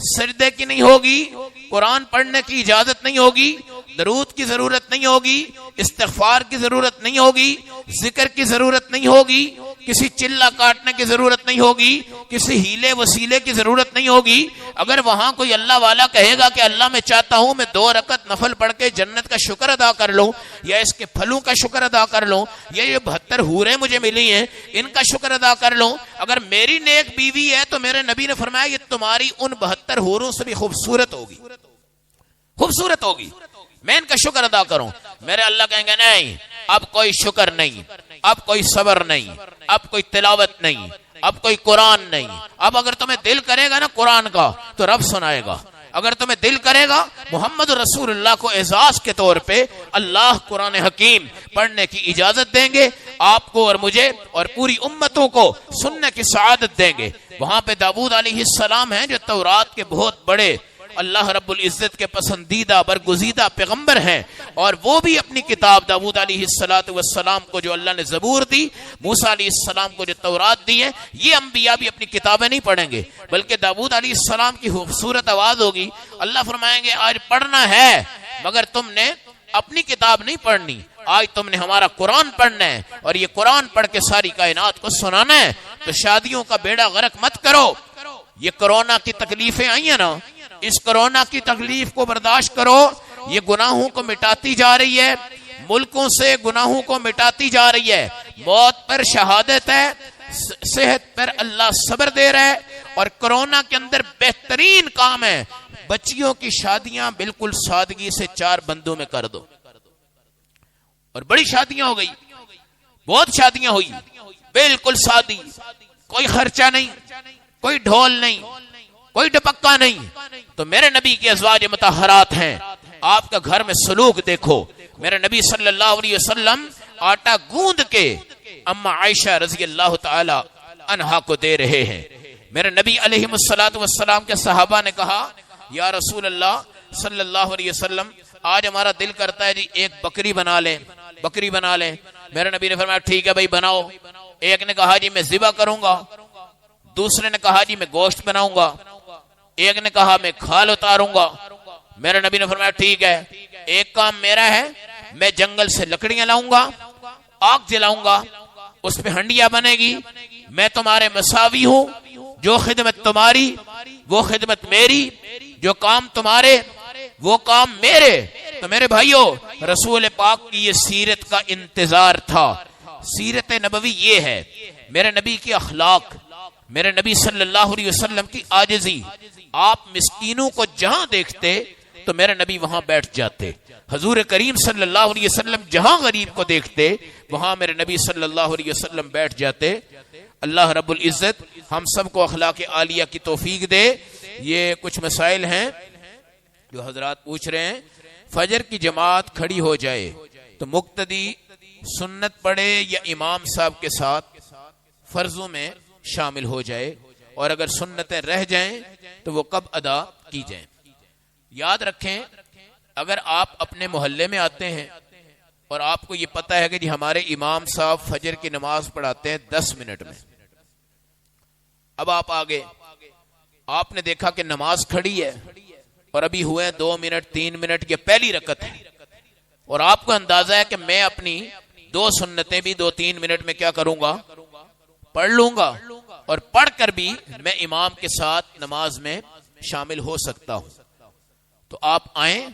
سجدے کی نہیں ہوگی، قرآن پڑھنے کی اجازت نہیں ہوگی، درود کی ضرورت نہیں ہوگی، استغفار کی ضرورت نہیں ہوگی، ذکر کی ضرورت نہیں ہوگی، کسی چلا کاٹنے کی ضرورت نہیں ہوگی، کسی ہیلے وسیلے کی ضرورت نہیں ہوگی. اگر وہاں کوئی اللہ والا کہے گا کہ اللہ میں چاہتا ہوں میں 2 رکعت نفل پڑھ کے جنت کا شکر ادا کر لوں، یا اس کے پھلوں کا شکر ادا کر لوں، یا یہ 72 حوریں مجھے ملی ہیں ان کا شکر ادا کر لوں، اگر میری نیک بیوی ہے تو میرے نبی نے فرمایا یہ تمہاری ان 72 حوروں سے بھی خوبصورت ہوگی، خوبصورت ہوگی، میں ان کا شکر ادا کروں. میرے اللہ کہیں گے نہیں، اب کوئی شکر نہیں، اب کوئی صبر نہیں، اب کوئی تلاوت نہیں، اب کوئی قرآن نہیں. اب اگر تمہیں دل کرے گا نا قرآن کا تو رب سنائے گا، اگر تمہیں دل کرے گا محمد رسول اللہ کو اعزاز کے طور پہ اللہ قرآن حکیم پڑھنے کی اجازت دیں گے، آپ کو اور مجھے اور پوری امتوں کو سننے کی سعادت دیں گے. وہاں پہ داؤد علیہ السلام ہیں جو تورات کے بہت بڑے اللہ رب العزت کے پسندیدہ برگزیدہ پیغمبر ہیں، اور وہ بھی اپنی کتاب داؤد علیہ السلام کو جو اللہ نے زبور دی، موسیٰ علیہ السلام کو جو تورات دی ہے، یہ انبیاء بھی اپنی کتابیں نہیں پڑھیں گے بلکہ داؤد علیہ السلام کی خوبصورت آواز ہوگی. اللہ فرمائیں گے آج پڑھنا ہے مگر تم نے اپنی کتاب نہیں پڑھنی، آج تم نے ہمارا قرآن پڑھنا ہے، اور یہ قرآن پڑھ کے ساری کائنات کو سنانا ہے. تو شادیوں کا بیڑا غرق مت کرو. یہ کرونا کی تکلیفیں آئی ہیں نا، اس کرونا کی تکلیف کو برداشت کرو. یہ گناہوں کو مٹاتی جا رہی ہے، ملکوں سے گناہوں کو مٹاتی جا رہی ہے. موت پر شہادت ہے، صحت پر اللہ صبر دے رہا ہے. اور کرونا کے اندر بہترین کام ہے بچیوں کی شادیاں بالکل سادگی سے 4 بندوں میں کر دو. اور بڑی شادیاں ہو گئی، بہت شادیاں ہوئی بالکل سادی، کوئی خرچہ نہیں، کوئی ڈھول نہیں، کوئی ڈپکا نہیں. تو میرے نبی کی ازواج مطہرات ہیں، آپ کا گھر میں سلوک دیکھو. میرے نبی صلی اللہ علیہ وسلم آٹا گوندھ کے اما عائشہ رضی اللہ تعالی عنہا کو دے رہے ہیں. میرے نبی علیہ السلام کے صحابہ نے کہا یا رسول اللہ صلی اللہ علیہ وسلم آج ہمارا دل کرتا ہے جی ایک بکری بنا لیں، بکری بنا لیں. میرے نبی نے فرمایا ٹھیک ہے بھائی بناؤ. ایک نے کہا جی میں ذبح کروں گا، دوسرے نے کہا جی میں گوشت بناؤں گا، ایک نے کہا میں کھال اتاروں گا. میرے نبی نے فرمایا ٹھیک ہے، ایک کام میرا ہے، میں جنگل سے لکڑیاں لاؤں گا، آگ جلاؤں گا، اس پہ ہنڈیاں بنے گی، میں تمہارے مساوی ہوں، جو خدمت تمہاری وہ خدمت میری، جو کام تمہارے وہ کام میرے. تو میرے بھائیوں رسول پاک کی یہ سیرت کا انتظار تھا. سیرت نبوی یہ ہے، میرے نبی کی اخلاق، میرے نبی صلی اللہ علیہ وسلم کی عاجزی. آپ مسکینوں کو جہاں دیکھتے تو میرے نبی وہاں بیٹھ جاتے. حضور کریم صلی اللہ علیہ وسلم جہاں غریب کو دیکھتے وہاں میرے نبی صلی اللہ علیہ وسلم بیٹھ جاتے. اللہ رب العزت ہم سب کو اخلاق عالیہ کی توفیق دے. یہ کچھ مسائل ہیں جو حضرات پوچھ رہے ہیں. فجر کی جماعت کھڑی ہو جائے تو مقتدی سنت پڑھے یا امام صاحب کے ساتھ فرضوں میں شامل ہو جائے، اور اگر سنتیں رہ جائیں تو وہ کب ادا کی جائیں؟ یاد رکھیں، اگر آپ اپنے محلے میں آتے ہیں اور آپ کو یہ پتہ ہے کہ جی ہمارے امام صاحب فجر کی نماز پڑھاتے ہیں 10 منٹ میں، اب آپ آگے، آپ نے دیکھا کہ نماز کھڑی ہے اور ابھی ہوئے 2 منٹ 3 منٹ، یہ پہلی رکعت ہے، اور آپ کو اندازہ ہے کہ میں اپنی 2 سنتیں بھی 2-3 منٹ میں کیا کروں گا، پڑھ لوں گا، اور پڑھ کر بھی میں امام کے ساتھ نماز میں شامل ہو سکتا ہوں. تو آپ آئیں،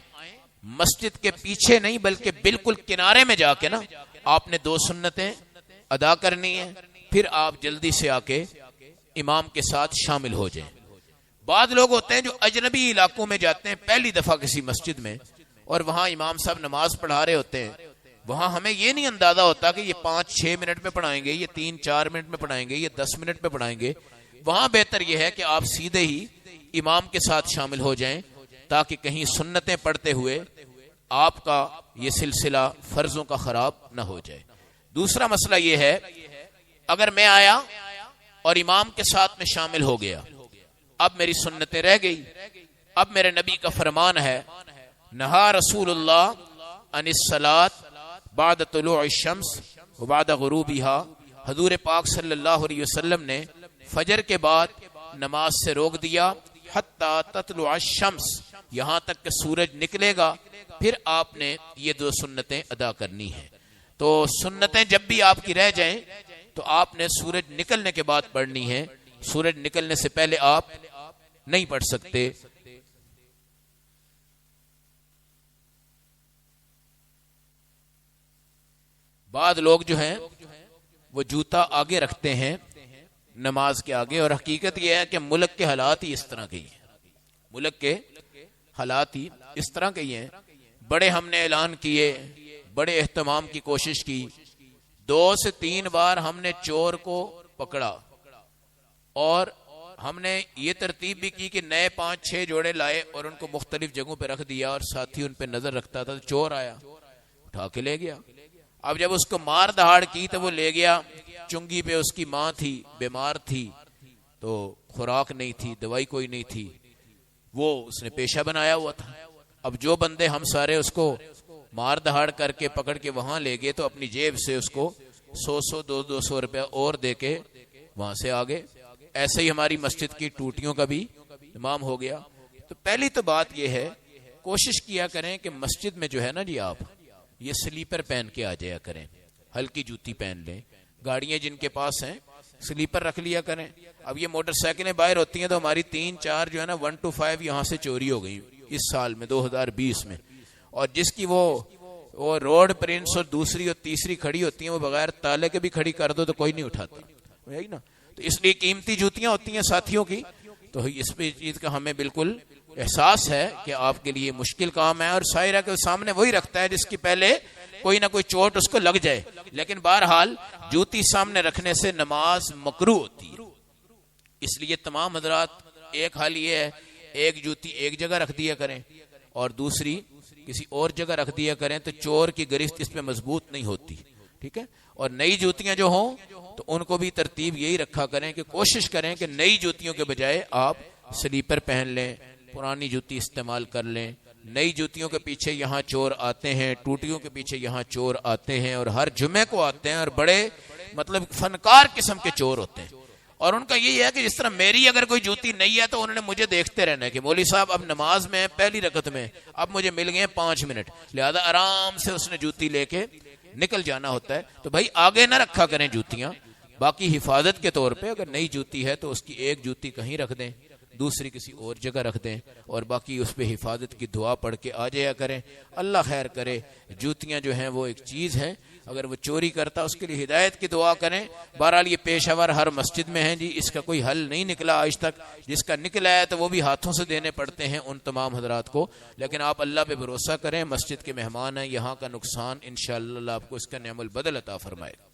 مسجد کے پیچھے نہیں بلکہ بالکل کنارے میں جا کے نا آپ نے 2 سنتیں ادا کرنی ہیں، پھر آپ جلدی سے آ کے امام کے ساتھ شامل ہو جائیں. بعض لوگ ہوتے ہیں جو اجنبی علاقوں میں جاتے ہیں پہلی دفعہ کسی مسجد میں، اور وہاں امام صاحب نماز پڑھا رہے ہوتے ہیں، وہاں ہمیں یہ نہیں اندازہ ہوتا کہ یہ 5-6 منٹ میں پڑھائیں گے، یہ 3-4 منٹ میں پڑھائیں گے، یہ 10 منٹ میں پڑھائیں گے. وہاں بہتر یہ ہے کہ آپ سیدھے ہی امام کے ساتھ شامل ہو جائیں تاکہ کہیں سنتیں پڑھتے ہوئے آپ کا یہ سلسلہ فرضوں کا خراب نہ ہو جائے. دوسرا مسئلہ یہ ہے، اگر میں آیا اور امام کے ساتھ میں شامل ہو گیا، اب میری سنتیں رہ گئی. اب میرے نبی کا فرمان ہے، نہا رسول اللہ عن الصلاۃ بعد طلوع الشمس وبعد غروبها. حضور پاک صلی اللہ علیہ وسلم نے فجر کے بعد نماز سے روک دیا حتی تطلع الشمس، یہاں تک کہ سورج نکلے گا، پھر آپ نے یہ 2 سنتیں ادا کرنی ہیں. تو سنتیں جب بھی آپ کی رہ جائیں تو آپ نے سورج نکلنے کے بعد پڑھنی ہے، سورج نکلنے سے پہلے آپ نہیں پڑھ سکتے. بعض لوگ جو ہیں وہ جوتا آگے رکھتے ہیں نماز کے آگے، اور حقیقت یہ ہے کہ ملک کے حالات ہی اس طرح کے ہیں، ملک کے حالات ہی اس طرح کے ہیں. بڑے ہم نے اعلان کیے، بڑے اہتمام کی کوشش کی، 2 سے 3 بار ہم نے چور کو پکڑا، اور ہم نے یہ ترتیب بھی کی کہ نئے 5-6 جوڑے لائے اور ان کو مختلف جگہوں پہ رکھ دیا، اور ساتھی ان پہ نظر رکھتا تھا. چور آیا اٹھا کے لے گیا. اب جب اس کو مار دہاڑ کی تو وہ لے گیا، چنگی پہ اس کی ماں تھی، بیمار تھی، تو خوراک نہیں تھی، دوائی کوئی نہیں تھی، وہ اس نے پیشہ بنایا ہوا تھا. اب جو بندے ہم سارے اس کو مار دہاڑ کر کے پکڑ کے وہاں لے گئے تو اپنی جیب سے اس کو 100 200 روپے اور دے کے وہاں سے آگے. ایسے ہی ہماری مسجد کی ٹوٹیوں کا بھی امام ہو گیا. تو پہلی تو بات یہ ہے، کوشش کیا کریں کہ مسجد میں جو ہے نا جی آپ یہ سلیپر پہن کے آ جایا کریں، ہلکی جوتی پہن لیں. گاڑیاں جن کے پاس ہیں سلیپر رکھ لیا کریں. اب یہ موٹر سائیکلیں باہر ہوتی ہیں تو ہماری 3-4 جو ہے نا 1 to 5 یہاں سے چوری ہو گئی اس سال میں 2020 میں، اور جس کی وہ روڈ پرنٹس اور دوسری اور تیسری کھڑی ہوتی ہیں وہ بغیر تالے کے بھی کھڑی کر دو تو کوئی نہیں اٹھاتا، یہی نا. تو اس لیے قیمتی جوتیاں ہوتی ہیں ساتھیوں کی، تو اس پہ چیز کا ہمیں بالکل احساس ہے کہ آپ کے لیے مشکل کام ہے، اور شاعرہ کے سامنے وہی رکھتا ہے جس کی پہلے کوئی نہ کوئی چوٹ اس کو لگ جائے. لیکن بہرحال جوتی سامنے رکھنے سے نماز مکروہ ہوتی ہے. اس لیے تمام حضرات ایک حال یہ ہے، ایک جوتی ایک جگہ رکھ دیا کریں اور دوسری کسی اور جگہ رکھ دیا کریں، تو چور کی گرفت اس میں مضبوط نہیں ہوتی. ٹھیک ہے. اور نئی جوتیاں جو ہوں تو ان کو بھی ترتیب یہی رکھا کریں کہ کوشش کریں کہ نئی جوتیوں کے بجائے آپ سلیپر پہن لیں، پرانی جوتی استعمال کر لیں. نئی جوتیوں کے پیچھے یہاں چور آتے ہیں، ٹوٹیوں کے پیچھے یہاں چور آتے ہیں، اور ہر جمعے کو آتے ہیں، اور بڑے مطلب فنکار قسم کے چور ہوتے ہیں. اور ان کا یہی ہے کہ جس طرح میری اگر کوئی جوتی نہیں ہے تو انہوں نے مجھے دیکھتے رہنا ہے کہ مولوی صاحب اب نماز میں پہلی رکعت میں اب مجھے مل گئے 5 منٹ، لہذا آرام سے اس نے جوتی لے کے نکل جانا ہوتا ہے. تو بھائی آگے نہ رکھا کریں جوتیاں، باقی حفاظت کے طور پہ اگر نئی جوتی ہے تو اس کی ایک جوتی کہیں رکھ دیں، دوسری کسی اور جگہ رکھ دیں اور باقی اس پہ حفاظت کی دعا پڑھ کے آ جایا کریں. اللہ خیر کرے. جوتیاں جو ہیں وہ ایک چیز ہیں, اگر وہ چوری کرتا اس کے لیے ہدایت کی دعا کریں. بہرحال یہ پیشہ ور ہر مسجد میں ہیں جی, اس کا کوئی حل نہیں نکلا آج تک. جس کا نکلا ہے تو وہ بھی ہاتھوں سے دینے پڑتے ہیں ان تمام حضرات کو. لیکن آپ اللہ پہ بھروسہ کریں, مسجد کے مہمان ہیں, یہاں کا نقصان انشاءاللہ اللہ آپ کو اس کا نعم البدل عطا فرمائے.